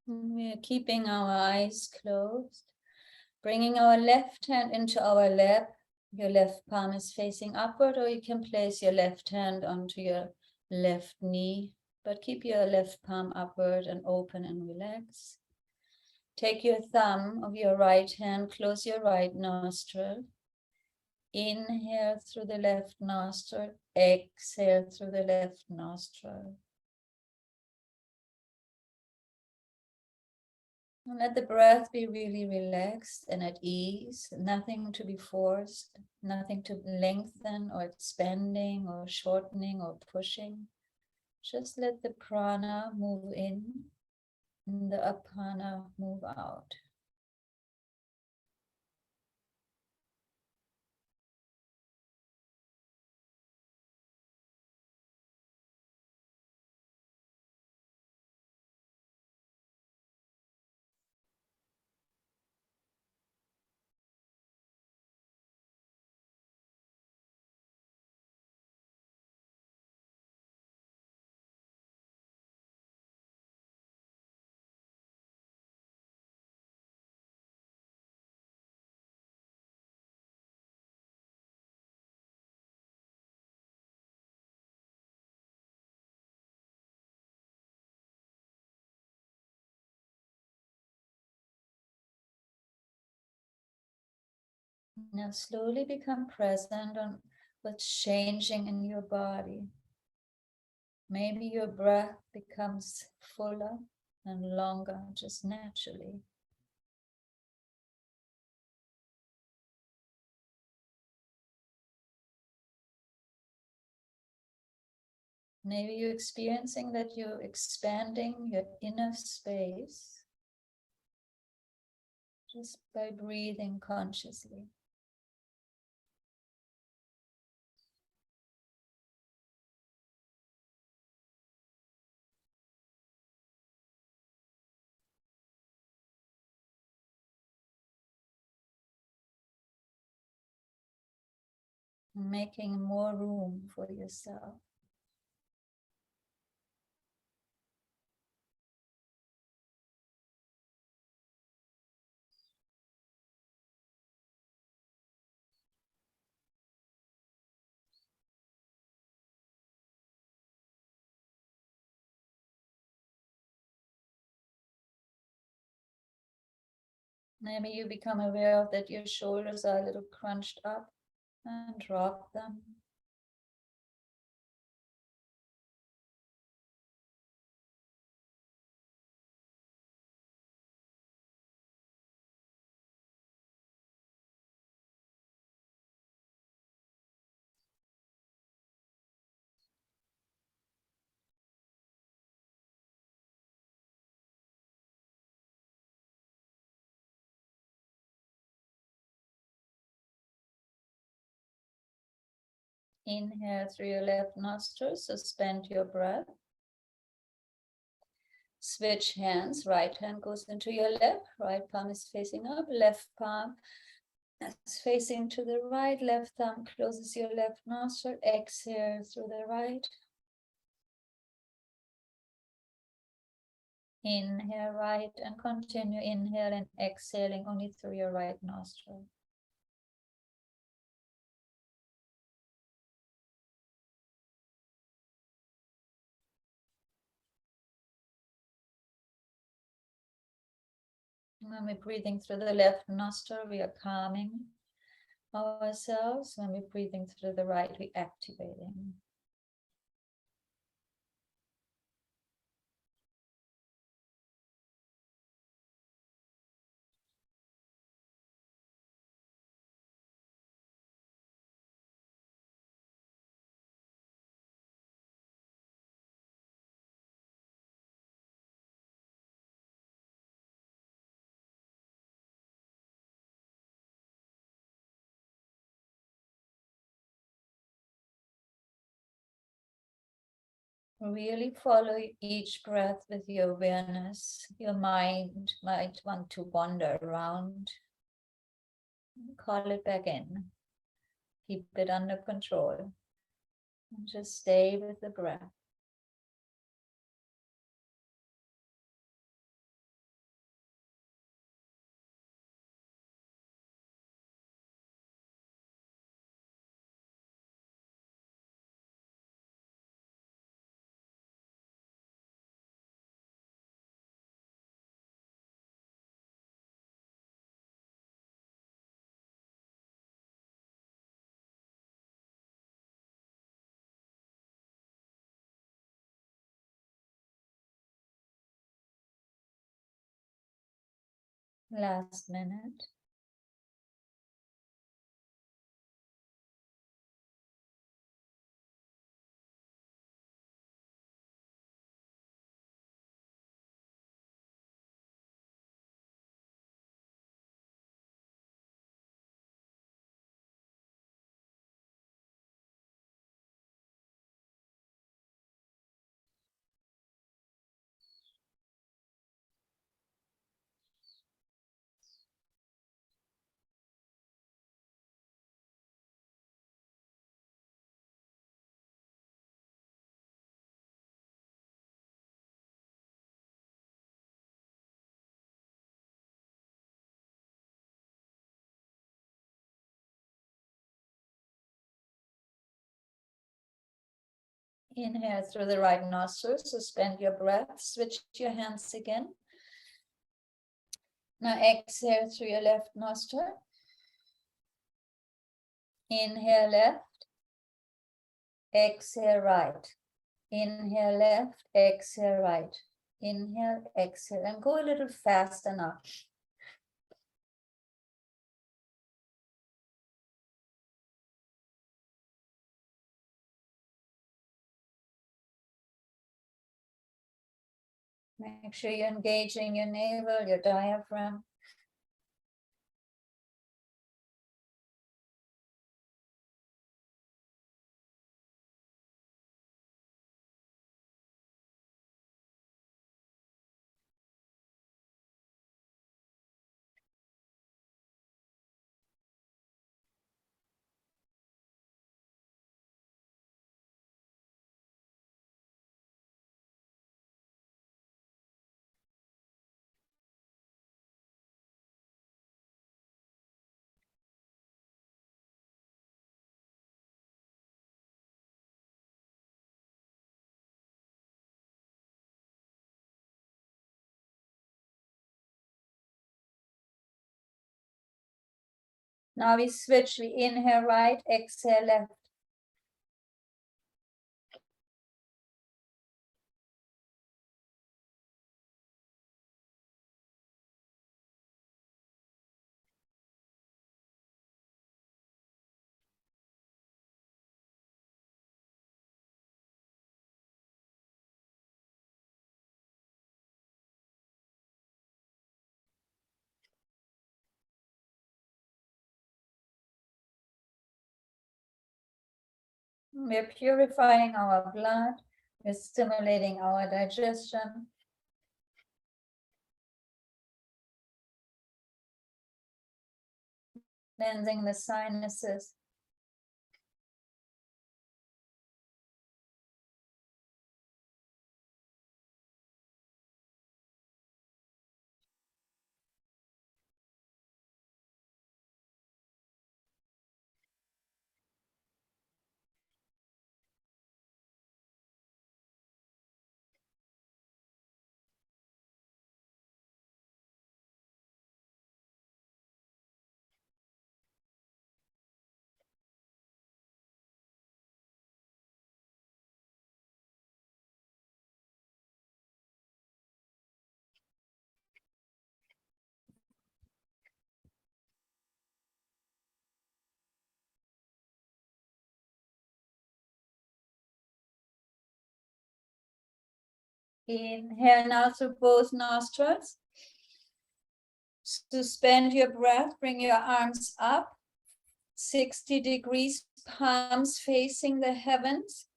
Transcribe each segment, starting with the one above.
We're keeping our eyes closed, bringing our left hand into our lap. Your left palm is facing upward, or you can place your left hand onto your left knee, but keep your left palm upward and open and relax. Take your thumb of your right hand, close your right nostril. Inhale through the left nostril, exhale through the left nostril. And let the breath be really relaxed and at ease, nothing to be forced, nothing to lengthen or expanding or shortening or pushing. Just let the prana move in and the apana move out. Now slowly become present on what's changing in your body. Maybe your breath becomes fuller and longer just naturally. Maybe you're experiencing that you're expanding your inner space just by breathing consciously. Making more room for yourself. Maybe you become aware of that your shoulders are a little crunched up and drop them. Inhale through your left nostril, suspend your breath. Switch hands, right hand goes into your lap, right palm is facing up, left palm is facing to the right, left thumb closes your left nostril, exhale through the right. Inhale right and continue inhale and exhaling only through your right nostril. When we're breathing through the left nostril, we are calming ourselves. When we're breathing through the right, we're activating. Really follow each breath with your awareness. Your mind might want to wander around. Call it back in. Keep it under control. And just stay with the breath. Last minute. Inhale through the right nostril, suspend your breath, switch your hands again. Now exhale through your left nostril. Inhale left, exhale right. Inhale left, exhale right. Inhale, exhale, and go a little faster now. Make sure you're engaging your navel, your diaphragm. Now we switch, we inhale right, exhale left. We're purifying our blood, we're stimulating our digestion. Cleansing the sinuses. Inhale now through both nostrils. Suspend your breath, bring your arms up, 60 degrees, palms facing the heavens.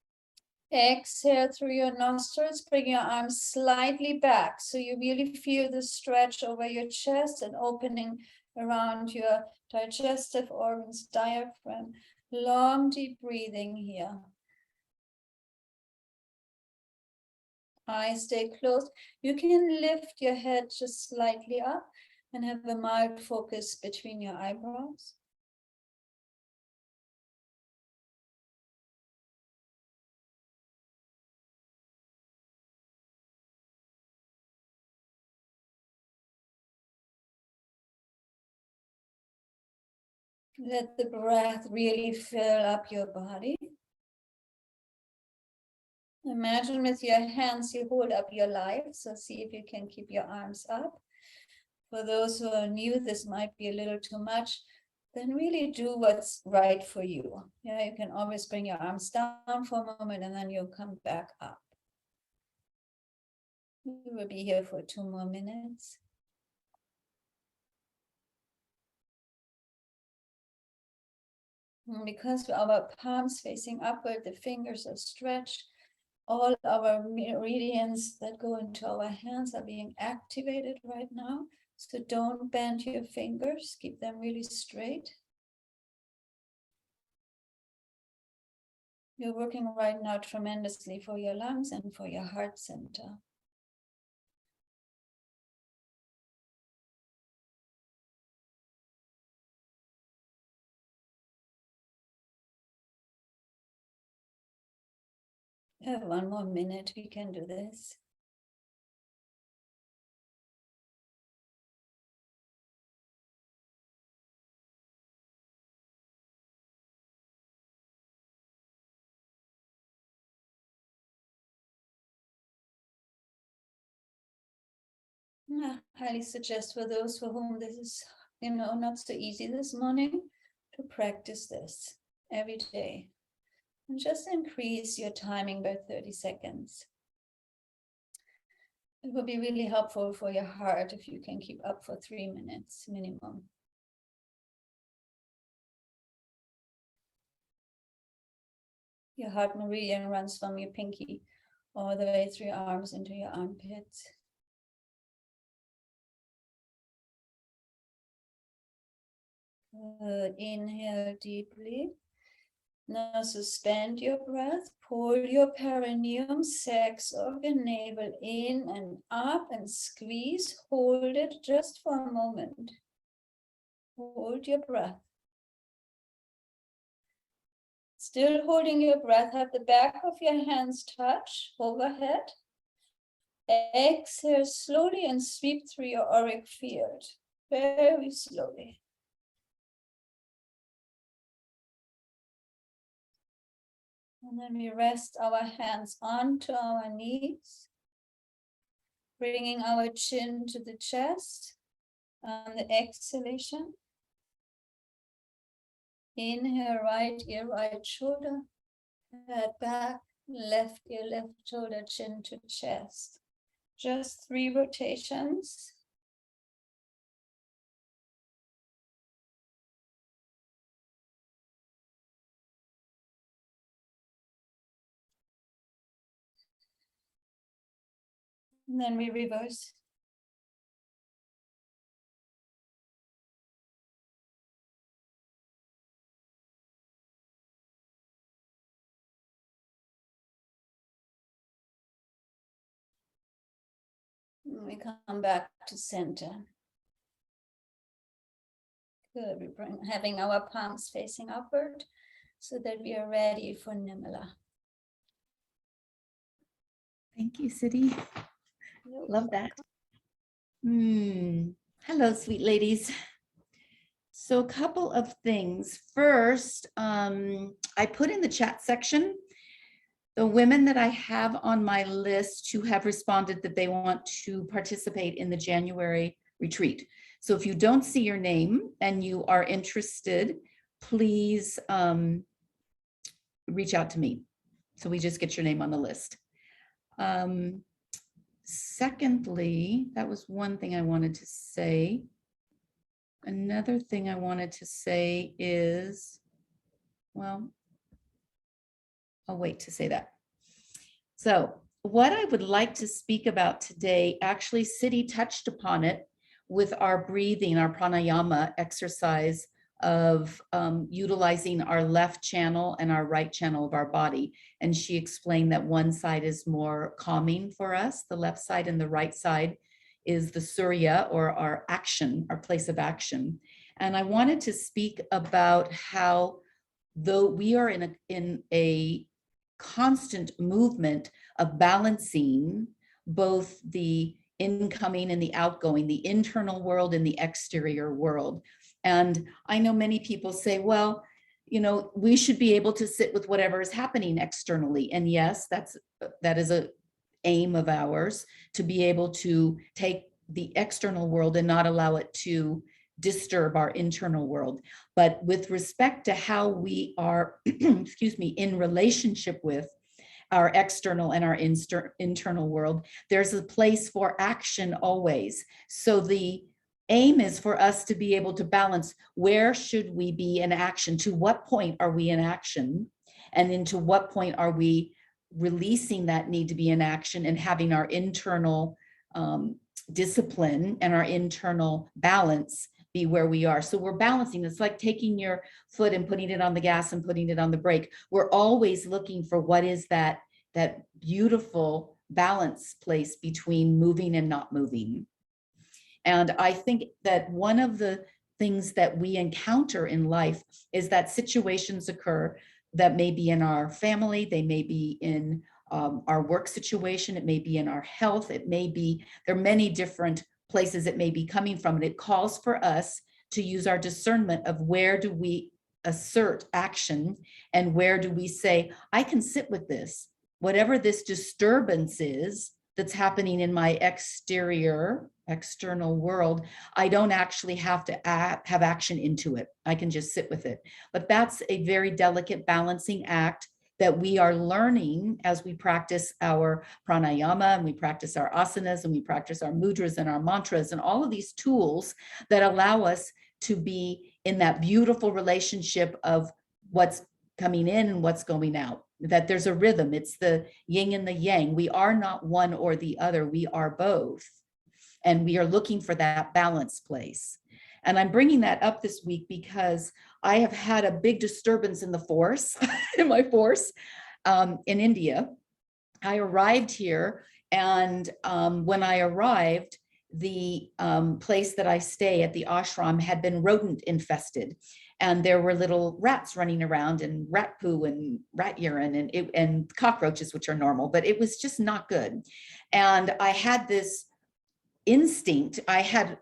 Exhale through your nostrils, bring your arms slightly back so you really feel the stretch over your chest and opening around your digestive organs, diaphragm. Long, deep breathing here. Eyes stay closed. You can lift your head just slightly up and have a mild focus between your eyebrows. Let the breath really fill up your body. Imagine with your hands you hold up your life. So see if you can keep your arms up For those who are new, this might be a little too much. Then really do what's right for you. Yeah, you can always bring your arms down for a moment and then you'll come back up. We will be here for 2 more minutes. And because our palms facing upward, the fingers are stretched, all our meridians that go into our hands are being activated right now. So don't bend your fingers, keep them really straight. You're working right now tremendously for your lungs and for your heart center. We have 1 more minute, we can do this. I highly suggest for those for whom this is, not so easy this morning, to practice this every day. And just increase your timing by 30 seconds. It will be really helpful for your heart if you can keep up for 3 minutes minimum. Your heart meridian runs from your pinky all the way through your arms into your armpits. Good. Inhale deeply. Now suspend your breath, pull your perineum, sex organ, navel in and up and squeeze. Hold it just for a moment. Hold your breath. Still holding your breath, have the back of your hands touch overhead. Exhale slowly and sweep through your auric field, very slowly. And then we rest our hands onto our knees, bringing our chin to the chest on the exhalation. Inhale, right ear, right shoulder, head back, left ear, left shoulder, chin to chest. Just 3 rotations. And then we reverse. And we come back to center. Good. We bring having our palms facing upward so that we are ready for Nirmala. Thank you, Siddhi. Love that. Hello, sweet ladies. So a couple of things. First, I put in the chat section the women that I have on my list who have responded that they want to participate in the January retreat. So if you don't see your name and you are interested, please reach out to me. So we just get your name on the list. Secondly, that was one thing I wanted to say. Another thing I wanted to say is, well, I'll wait to say that. So what I would like to speak about today, actually Siddhi touched upon it with our breathing, our pranayama exercise of utilizing our left channel and our right channel of our body. And she explained that one side is more calming for us, the left side, and the right side is the Surya, or our action, our place of action. And I wanted to speak about how, though we are in a constant movement of balancing both the incoming and the outgoing, the internal world and the exterior world. And I know many people say, well, we should be able to sit with whatever is happening externally. And yes, that is a aim of ours, to be able to take the external world and not allow it to disturb our internal world. But with respect to how we are, excuse me, in relationship with our external and our internal world, there's a place for action always. So the aim is for us to be able to balance, where should we be in action? To what point are we in action? And into what point are we releasing that need to be in action and having our internal discipline and our internal balance be where we are. So we're balancing. It's like taking your foot and putting it on the gas and putting it on the brake. We're always looking for what is that beautiful balance place between moving and not moving. And I think that one of the things that we encounter in life is that situations occur that may be in our family, they may be in our work situation, it may be in our health, it may be, there are many different places it may be coming from. And it calls for us to use our discernment of where do we assert action and where do we say, I can sit with this, whatever this disturbance is that's happening in my external world, I don't actually have to have action into it. I can just sit with it. But that's a very delicate balancing act that we are learning as we practice our pranayama and we practice our asanas and we practice our mudras and our mantras and all of these tools that allow us to be in that beautiful relationship of what's coming in and what's going out, that there's a rhythm. It's the yin and the yang. We are not one or the other. We are both. And we are looking for that balance place. And I'm bringing that up this week because I have had a big disturbance in the force, in my force, in India. I arrived here, and when I arrived, the place that I stay at the ashram had been rodent infested. And there were little rats running around and rat poo and rat urine and cockroaches, which are normal, but it was just not good. And I had this instinct. I had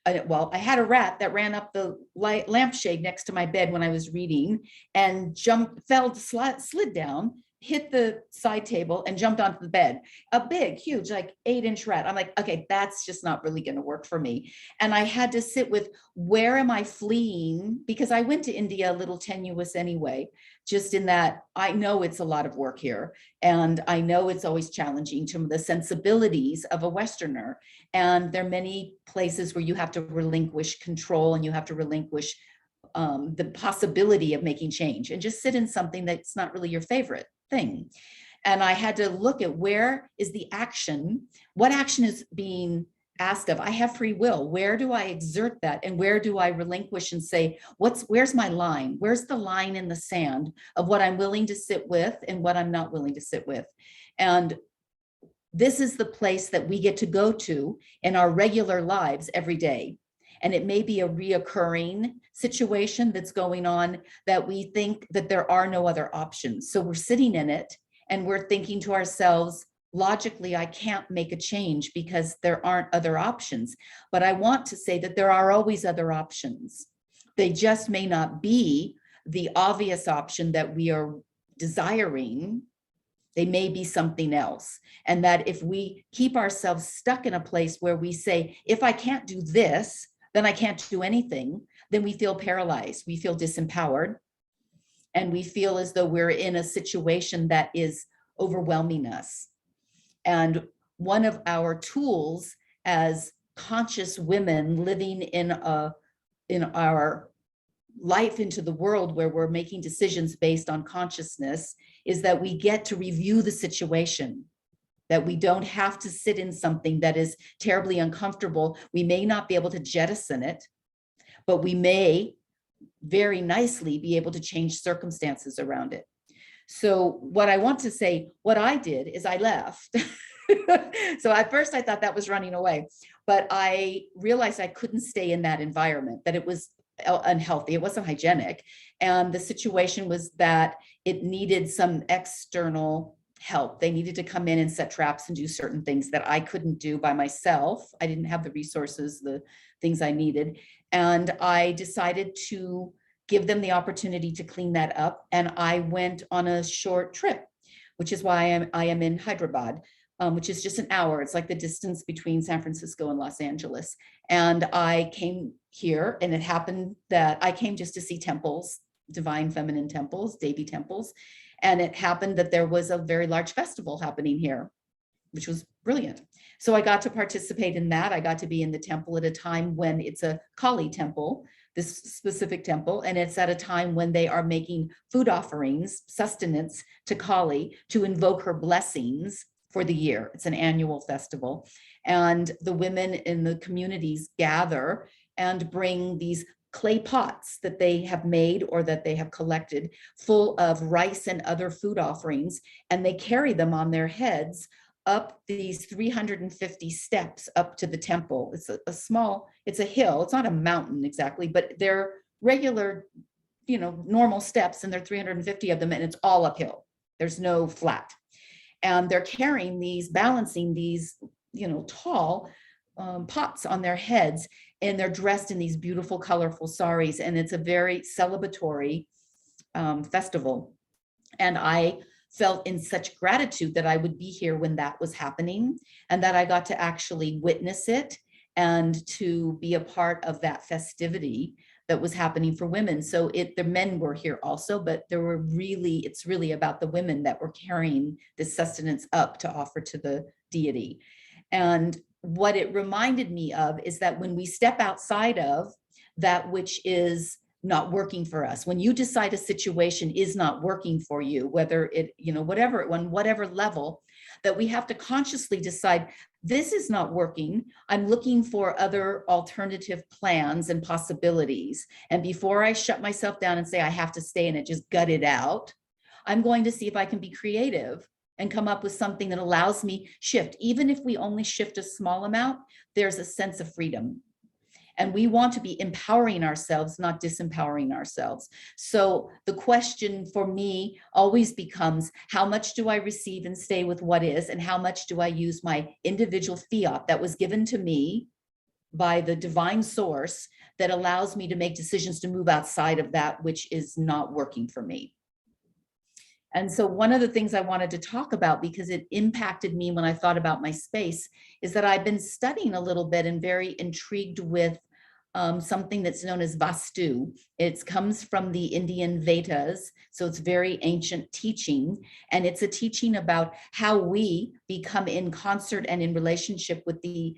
a rat that ran up the lampshade next to my bed when I was reading and slid down, hit the side table and jumped onto the bed. A big, huge, like 8-inch rat. I'm like, okay, that's just not really going to work for me. And I had to sit with, where am I fleeing? Because I went to India a little tenuous anyway, just in that I know it's a lot of work here. And I know it's always challenging to the sensibilities of a Westerner. And there are many places where you have to relinquish control and you have to relinquish the possibility of making change and just sit in something that's not really your favorite thing. And I had to look at, where is the action? What action is being asked of? I have free will. Where do I exert that? And where do I relinquish and say, where's my line? Where's the line in the sand of what I'm willing to sit with and what I'm not willing to sit with? And this is the place that we get to go to in our regular lives every day. And it may be a reoccurring situation that's going on that we think that there are no other options. So we're sitting in it and we're thinking to ourselves, logically, I can't make a change because there aren't other options. But I want to say that there are always other options. They just may not be the obvious option that we are desiring. They may be something else. And that if we keep ourselves stuck in a place where we say, if I can't do this, then I can't do anything, then we feel paralyzed, we feel disempowered, and we feel as though we're in a situation that is overwhelming us. And one of our tools as conscious women living in our life into the world where we're making decisions based on consciousness is that we get to review the situation, that we don't have to sit in something that is terribly uncomfortable. We may not be able to jettison it, but we may very nicely be able to change circumstances around it. So what I want to say, what I did is I left. So at first I thought that was running away, but I realized I couldn't stay in that environment, that it was unhealthy, it wasn't hygienic. And the situation was that it needed some external help. They needed to come in and set traps and do certain things that I couldn't do by myself. I didn't have the resources, the things I needed. And I decided to give them the opportunity to clean that up. And I went on a short trip, which is why I am in Hyderabad. which is just an hour. It's like the distance between San Francisco and Los Angeles. And I came here, and it happened that I came just to see temples, divine feminine temples, Devi temples. And it happened that there was a very large festival happening here, which was brilliant. So I got to participate in that. I got to be in the temple at a time when it's a Kali temple, this specific temple, and it's at a time when they are making food offerings, sustenance to Kali to invoke her blessings for the year. It's an annual festival. And the women in the communities gather and bring these clay pots that they have made or that they have collected full of rice and other food offerings, and they carry them on their heads up these 350 steps up to the temple. It's a small, it's a hill. It's not a mountain exactly, but they're regular, normal steps, and there are 350 of them, and it's all uphill. There's no flat. And they're carrying these, balancing these, tall pots on their heads, and they're dressed in these beautiful, colorful saris. And it's a very celebratory festival. And I felt in such gratitude that I would be here when that was happening, and that I got to actually witness it and to be a part of that festivity that was happening for women. So the men were here also, but it's really about the women that were carrying this sustenance up to offer to the deity. And what it reminded me of is that when we step outside of that which is not working for us, when you decide a situation is not working for you, whether it, whatever, on whatever level, that we have to consciously decide, this is not working. I'm looking for other alternative plans and possibilities. And before I shut myself down and say, I have to stay in it, just gut it out, I'm going to see if I can be creative and come up with something that allows me shift. Even if we only shift a small amount, there's a sense of freedom. And we want to be empowering ourselves, not disempowering ourselves. So the question for me always becomes, how much do I receive and stay with what is, and how much do I use my individual fiat that was given to me by the divine source that allows me to make decisions to move outside of that which is not working for me? And so one of the things I wanted to talk about, because it impacted me when I thought about my space, is that I've been studying a little bit and very intrigued with something that's known as Vastu. It comes from the Indian Vedas, so it's very ancient teaching, and it's a teaching about how we become in concert and in relationship with the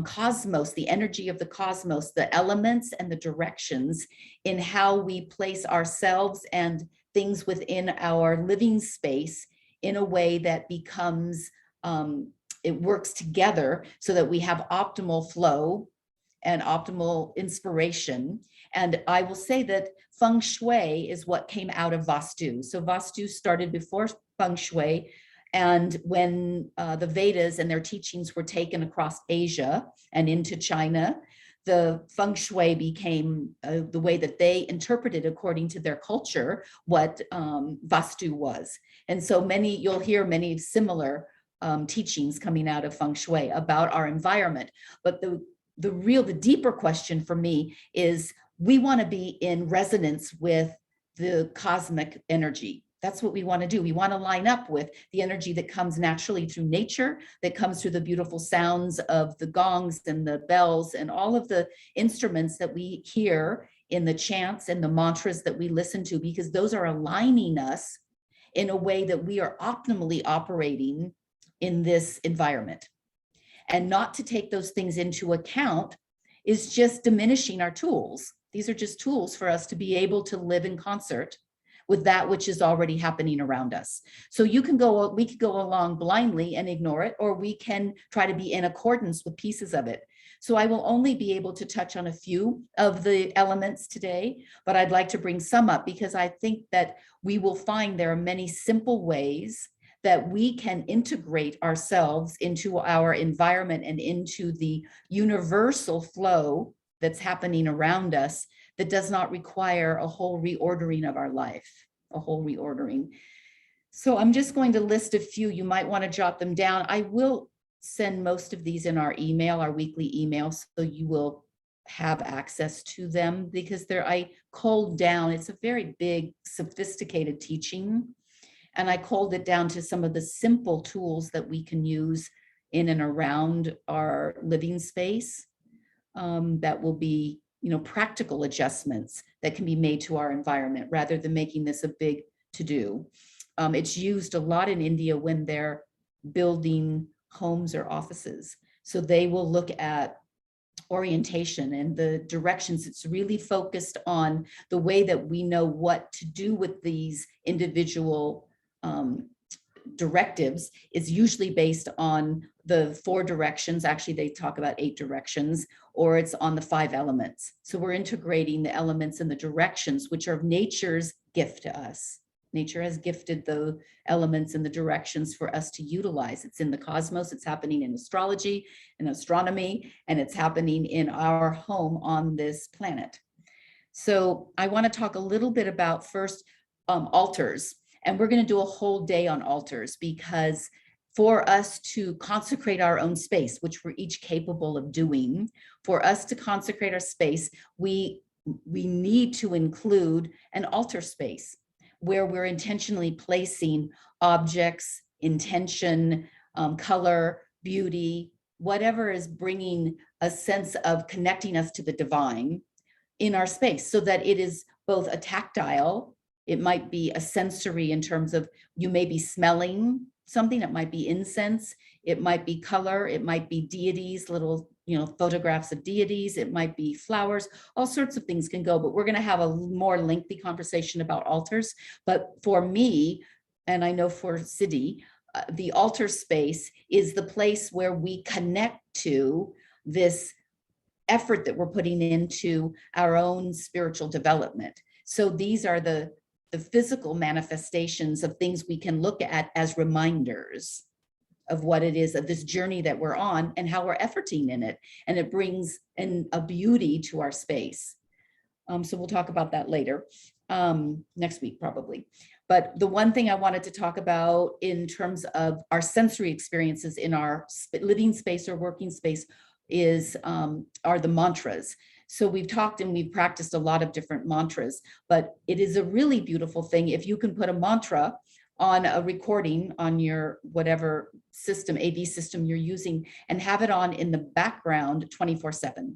cosmos, the energy of the cosmos, the elements and the directions in how we place ourselves and things within our living space in a way that becomes, it works together so that we have optimal flow and optimal inspiration. And I will say that feng shui is what came out of Vastu. So Vastu started before feng shui. And when the Vedas and their teachings were taken across Asia and into China, the feng shui became the way that they interpreted, according to their culture, what Vastu was. And so you'll hear many similar teachings coming out of feng shui about our environment. But the deeper question for me is, we want to be in resonance with the cosmic energy. That's what we want to do. We want to line up with the energy that comes naturally through nature, that comes through the beautiful sounds of the gongs and the bells and all of the instruments that we hear in the chants and the mantras that we listen to, because those are aligning us in a way that we are optimally operating in this environment. And not to take those things into account is just diminishing our tools. These are just tools for us to be able to live in concert with that which is already happening around us. So we could go along blindly and ignore it, or we can try to be in accordance with pieces of it. So I will only be able to touch on a few of the elements today, but I'd like to bring some up because I think that we will find there are many simple ways that we can integrate ourselves into our environment and into the universal flow that's happening around us, that does not require a whole reordering of our life, a whole reordering. So I'm just going to list a few. You might want to jot them down. I will send most of these in our email, our weekly email, so you will have access to them, because I culled down, it's a very big, sophisticated teaching. And I culled it down to some of the simple tools that we can use in and around our living space, that will be, practical adjustments that can be made to our environment rather than making this a big to-do. It's used a lot in India when they're building homes or offices. So they will look at orientation and the directions. It's really focused on the way that we know what to do with these individual directives is usually based on the 4 directions. Actually, they talk about 8 directions, or it's on the 5 elements. So we're integrating the elements and the directions, which are nature's gift to us. Nature has gifted the elements and the directions for us to utilize. It's in the cosmos, it's happening in astrology and astronomy, and it's happening in our home on this planet. So I want to talk a little bit about first altars. And we're going to do a whole day on altars, because for us to consecrate our own space, which we're each capable of doing, for us to consecrate our space, we need to include an altar space where we're intentionally placing objects, intention, color, beauty, whatever is bringing a sense of connecting us to the divine in our space, so that it is both a tactile, it might be a sensory in terms of you may be smelling something, it might be incense, it might be color, it might be deities, little, photographs of deities, it might be flowers, all sorts of things can go, but we're going to have a more lengthy conversation about altars. But for me, and I know for Siddhi, the altar space is the place where we connect to this effort that we're putting into our own spiritual development. So these are the physical manifestations of things we can look at as reminders of what it is, of this journey that we're on and how we're efforting in it. And it brings a beauty to our space. So we'll talk about that later, next week probably. But the one thing I wanted to talk about in terms of our sensory experiences in our living space or working space are the mantras. So we've talked and we've practiced a lot of different mantras, but it is a really beautiful thing if you can put a mantra on a recording on your whatever system, AV system you're using, and have it on in the background 24/7.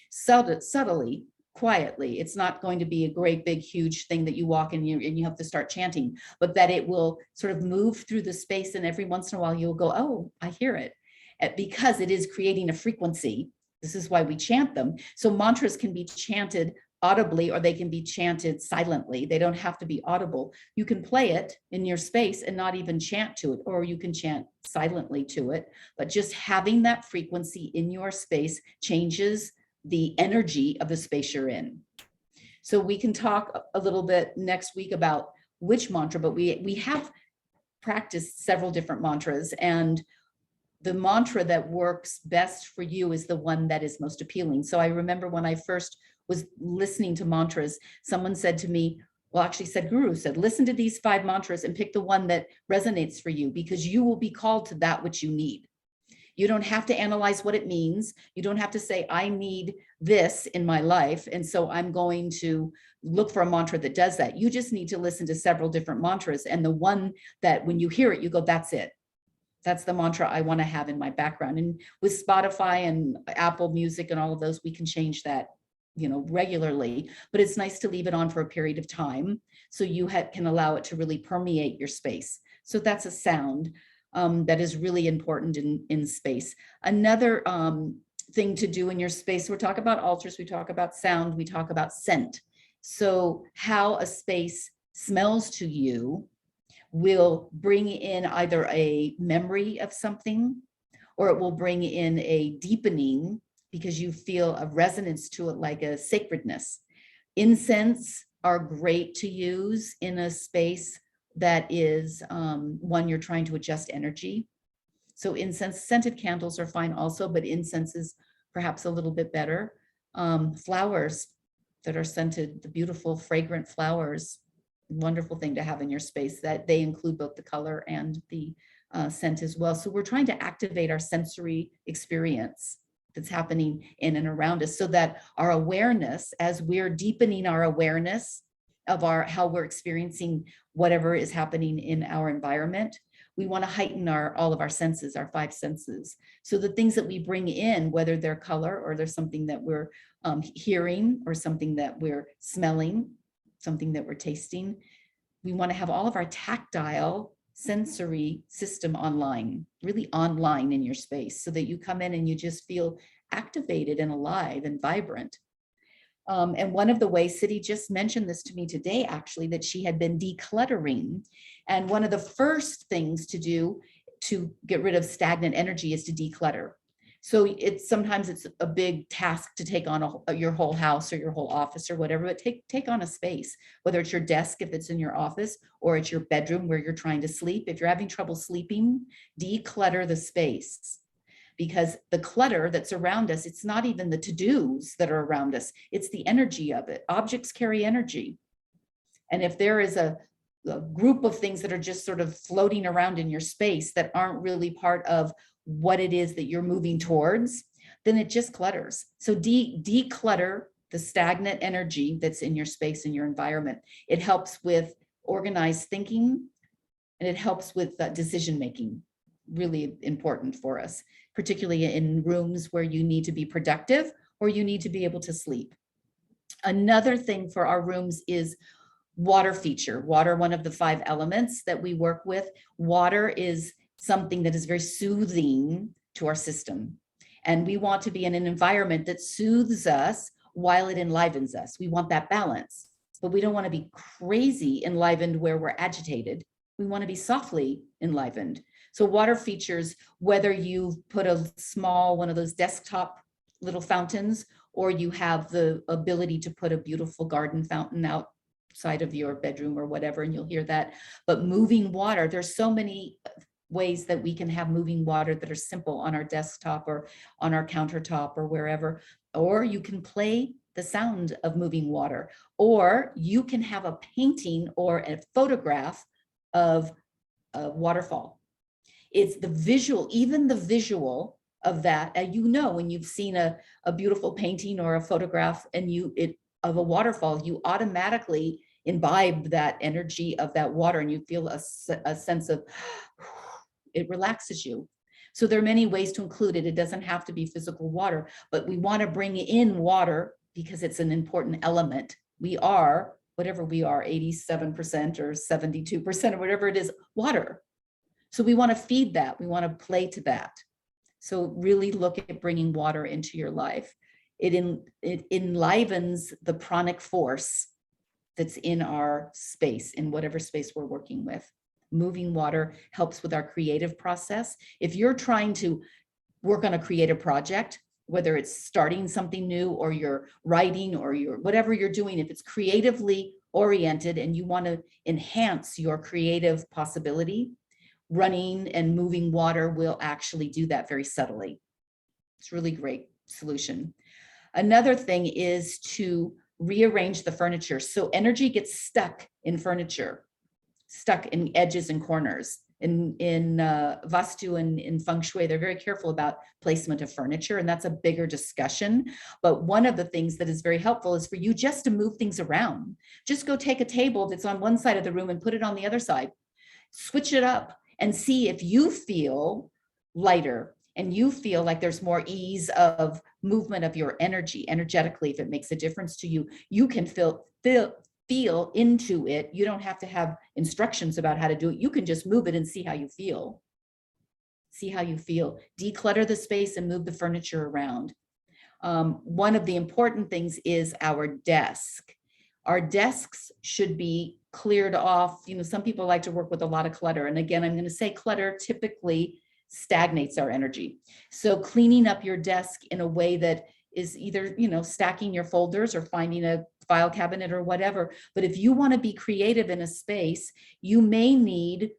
Subtly, quietly. It's not going to be a great big huge thing that you walk in and you have to start chanting, but that it will sort of move through the space, and every once in a while you'll go, oh, I hear it, because it is creating a frequency. This is why we chant them. So mantras can be chanted audibly or they can be chanted silently. They don't have to be audible. You can play it in your space and not even chant to it, or you can chant silently to it. But just having that frequency in your space changes the energy of the space you're in. So we can talk a little bit next week about which mantra, but we have practiced several different mantras, and the mantra that works best for you is the one that is most appealing. So I remember when I first was listening to mantras, someone said to me, well, actually Guru said, listen to these 5 mantras and pick the one that resonates for you, because you will be called to that which you need. You don't have to analyze what it means. You don't have to say, I need this in my life, and so I'm going to look for a mantra that does that. You just need to listen to several different mantras, and the one that when you hear it, you go, that's it. That's the mantra I want to have in my background. And with Spotify and Apple Music and all of those, we can change that, regularly. But it's nice to leave it on for a period of time so you can allow it to really permeate your space. So that's a sound that is really important in space. Another thing to do in your space, we're talking about altars, we talk about sound, we talk about scent. So how a space smells to you will bring in either a memory of something, or it will bring in a deepening because you feel a resonance to it, like a sacredness. Incense are great to use in a space that is one you're trying to adjust energy. So incense, scented candles are fine also, but incense is perhaps a little bit better. Flowers that are scented, the beautiful fragrant flowers, wonderful thing to have in your space, that they include both the color and the scent as well. So we're trying to activate our sensory experience that's happening in and around us, so that our awareness, as we're deepening our awareness of how we're experiencing whatever is happening in our environment. We want to heighten all of our senses, our 5 senses. So the things that we bring in, whether they're color or there's something that we're hearing or something that we're smelling, something that we're tasting, we want to have all of our tactile sensory system online, really online in your space, so that you come in and you just feel activated and alive and vibrant. And one of the ways, City just mentioned this to me today, actually, that she had been decluttering. And one of the first things to do to get rid of stagnant energy is to declutter. So sometimes it's a big task to take on your whole house or your whole office or whatever, but take on a space, whether it's your desk, if it's in your office, or it's your bedroom where you're trying to sleep. If you're having trouble sleeping, declutter the space. Because the clutter that's around us, it's not even the to-dos that are around us, it's the energy of it. Objects carry energy. And if there is a group of things that are just sort of floating around in your space that aren't really part of what it is that you're moving towards, then it just clutters. So declutter the stagnant energy that's in your space and your environment. It helps with organized thinking, and it helps with decision-making. Really important for us, particularly in rooms where you need to be productive or you need to be able to sleep. Another thing for our rooms is water feature. Water, one of the 5 elements that we work with. Water is something that is very soothing to our system. And we want to be in an environment that soothes us while it enlivens us. We want that balance, but we don't want to be crazy enlivened where we're agitated. We want to be softly enlivened. So water features, whether you've put a small one of those desktop little fountains, or you have the ability to put a beautiful garden fountain outside of your bedroom or whatever, and you'll hear that. But moving water, there's so many ways that we can have moving water that are simple on our desktop or on our countertop or wherever. Or you can play the sound of moving water, or you can have a painting or a photograph of a waterfall. It's the visual, even the visual of that. When you've seen a beautiful painting or a photograph of a waterfall, you automatically imbibe that energy of that water, and you feel a sense of, it relaxes you. So there are many ways to include it. It doesn't have to be physical water, but we want to bring in water because it's an important element. We are, whatever we are, 87% or 72% or whatever it is, water. So we want to feed that. We want to play to that. So really look at bringing water into your life. It enlivens the pranic force that's in our space, in whatever space we're working with. Moving water helps with our creative process. If you're trying to work on a creative project, whether it's starting something new or you're writing or whatever you're doing, if it's creatively oriented and you want to enhance your creative possibility, running and moving water will actually do that very subtly. It's a really great solution. Another thing is to rearrange the furniture. So energy gets stuck in furniture, stuck in edges and corners. In Vastu and in Feng Shui, they're very careful about placement of furniture, and that's a bigger discussion. But one of the things that is very helpful is for you just to move things around. Just go take a table that's on one side of the room and put it on the other side. Switch it up and see if you feel lighter and you feel like there's more ease of movement of your energy energetically. If it makes a difference to you, you can feel into it. You don't have to have instructions about how to do it. You can just move it and see how you feel. See how you feel. Declutter the space and move the furniture around. One of the important things is our desk. Our desks should be cleared off. Some people like to work with a lot of clutter. And again, I'm going to say clutter typically stagnates our energy. So cleaning up your desk in a way that is either, stacking your folders or finding a file cabinet or whatever. But if you want to be creative in a space, you may need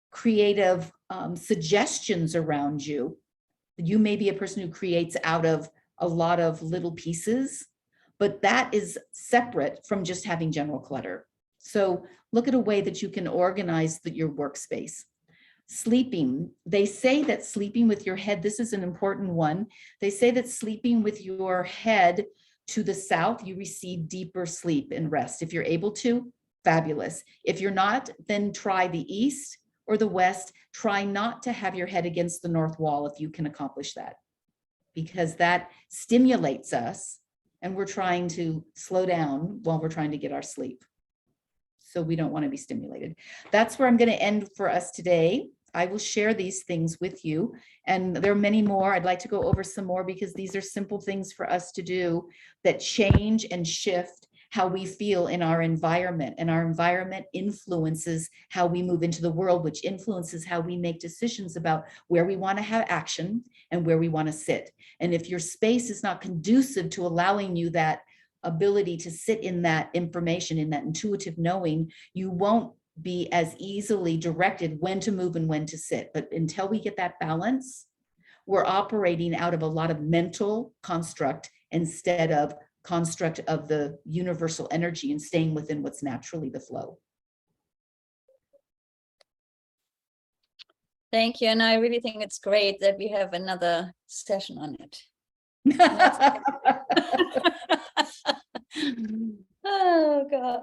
creative suggestions around you. You may be a person who creates out of a lot of little pieces, but that is separate from just having general clutter. So look at a way that you can organize your workspace. Sleeping, they say that sleeping with your head, this is an important one. They say that sleeping with your head to the south, you receive deeper sleep and rest. If you're able to, fabulous. If you're not, then try the east or the west. Try not to have your head against the north wall if you can accomplish that, because that stimulates us and we're trying to slow down while we're trying to get our sleep. So we don't want to be stimulated. That's where I'm going to end for us today. I will share these things with you, and there are many more. I'd like to go over some more because these are simple things for us to do that change and shift how we feel in our environment, and our environment influences how we move into the world, which influences how we make decisions about where we want to have action and where we want to sit. And if your space is not conducive to allowing you that ability to sit in that information, in that intuitive knowing, you won't be as easily directed when to move and when to sit. But until we get that balance, we're operating out of a lot of mental construct instead of construct of the universal energy and staying within what's naturally the flow. Thank you. And I really think it's great that we have another session on it. Oh God.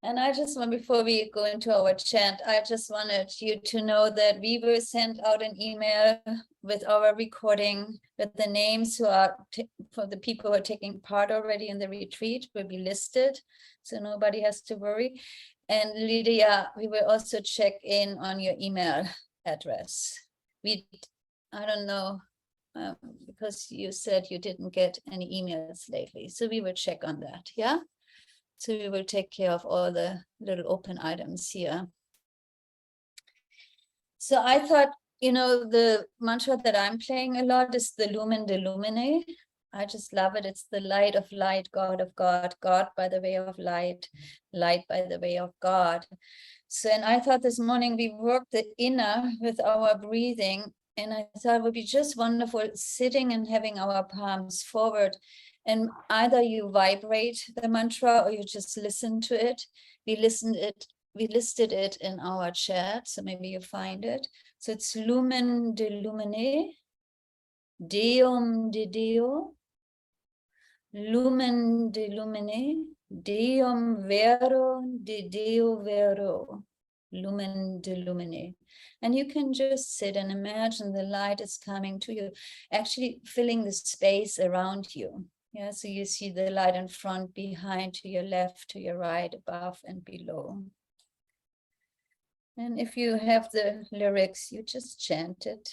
And I just want, before we go into our chant, I just wanted you to know that we will send out an email with our recording, with the names who are for the people who are taking part already in the retreat will be listed, so nobody has to worry. And Lydia, we will also check in on your email address. I don't know, because you said you didn't get any emails lately, so we will check on that. Yeah. So we will take care of all the little open items here. So I thought, the mantra that I'm playing a lot is the Lumen de Lumine. I just love it. It's the light of light, God of God, God by the way of light, light by the way of God. So, and I thought this morning we worked the inner with our breathing, and I thought it would be just wonderful sitting and having our palms forward. And either you vibrate the mantra or you just listen to it. We listed it in our chat, so maybe you find it. So it's Lumen de Lumine, Deum de Deo, Lumen de Lumine, Deum vero de Deo vero, Lumen de Lumine. And you can just sit and imagine the light is coming to you, actually filling the space around you. Yeah, so you see the light in front, behind, to your left, to your right, above and below. And if you have the lyrics, you just chant it.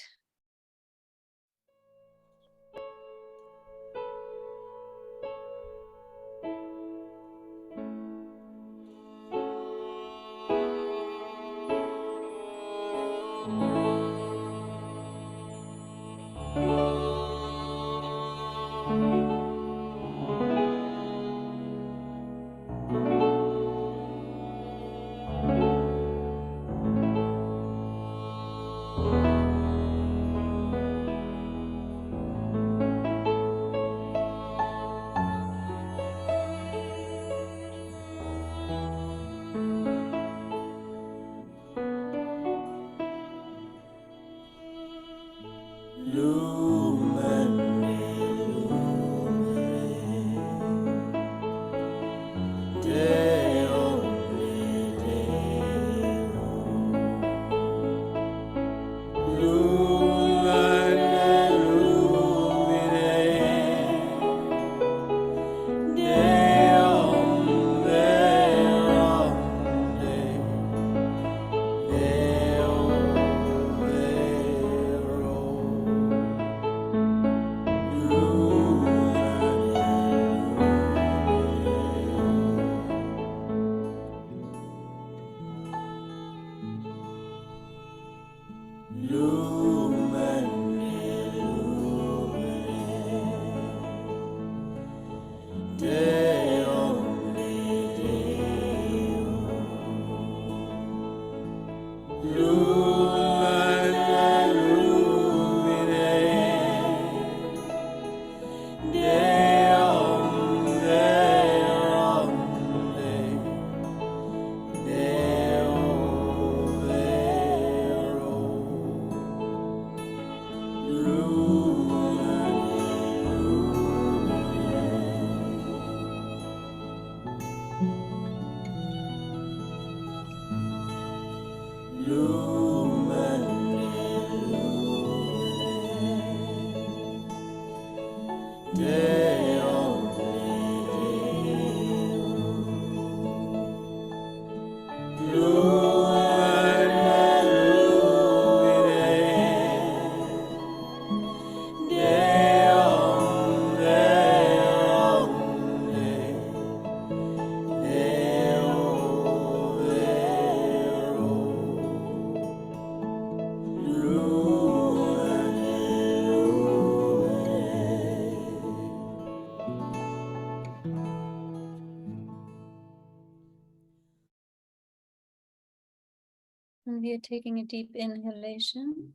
And we are taking a deep inhalation.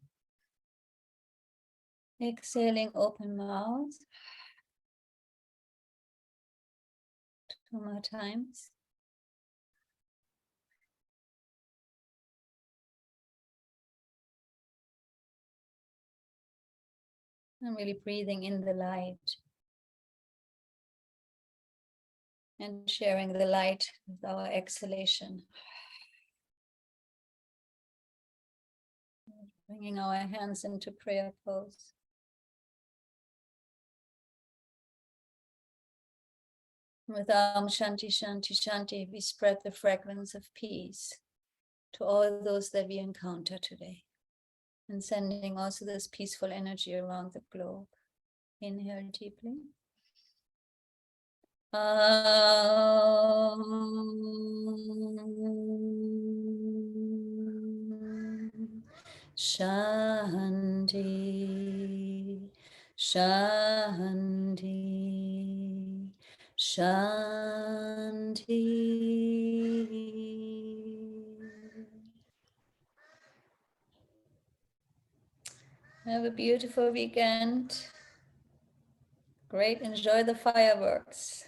Exhaling, open mouth. 2 more times. And really breathing in the light. And sharing the light with our exhalation. Bringing our hands into prayer pose. With Shanti Shanti Shanti, we spread the fragrance of peace to all those that we encounter today. And sending also this peaceful energy around the globe. Inhale deeply. Shanti, Shanti, Shanti. Have a beautiful weekend. Great, enjoy the fireworks.